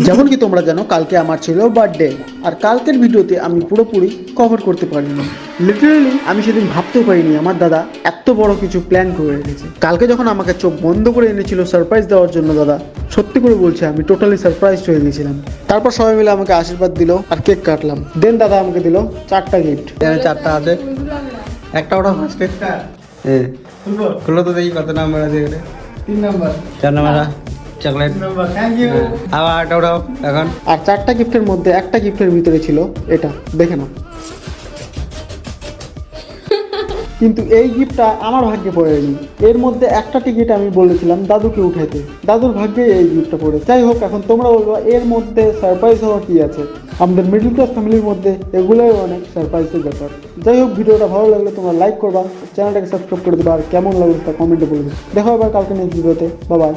যেমন কি তোমরা জানো কালকে আমার ছিল বার্থডে, আর কালকের ভিডিওতে আমি পুরোপুরি কভার করতে পারিনি। লিটারালি আমি সেদিন ভাবতেও পারিনি আমার দাদা এত বড় কিছু প্ল্যান করে রেখেছে। কালকে যখন আমাকে চোখ বন্ধ করে এনেছিল সারপ্রাইজ দেওয়ার জন্য, দাদা সত্যি করে বলছে আমি টোটালি সারপ্রাইজ হয়ে গেছিলাম। তারপর সবাই মিলে আমাকে আশীর্বাদ দিল আর কেক কাটলাম। দেন দাদা আমাকে দিল 4টা গিফট। এখানে 4টা আছে, একটা ওটা ফার্স্টে। হ্যাঁ, খুলো তো দেখি কত নাম্বার আছে এখানে। 3 number. 4 number chocolate. Thank you. আবার একটা ওঠাও এখন। আর 4টা গিফটের মধ্যে একটা গিফটের ভিতরে ছিল এটা, দেখে নাও। কিন্তু এই গিফটটা আমার ভাগ্যে পড়েনি। এর মধ্যে একটা টিকিট আমি বলেছিলাম দাদুকে উঠাইতে, দাদুর ভাগ্যে এই গিফটটা পড়ে। যাই হোক, এখন তোমরা বলবো এর মধ্যে সারপ্রাইজ হওয়ার কি আছে? আমাদের মিডল ক্লাস ফ্যামিলির মধ্যে এগুলোই অনেক সারপ্রাইজের ব্যাপার। যাই হোক, ভিডিওটা ভালো লাগলে তোমরা লাইক করবা, চ্যানেলটাকে সাবস্ক্রাইব করে দেবা, আর কেমন লাগলো তা কমেন্টে বলবে। দেখা হবে কালকে নেক্সট ভিডিওতে। Bye bye.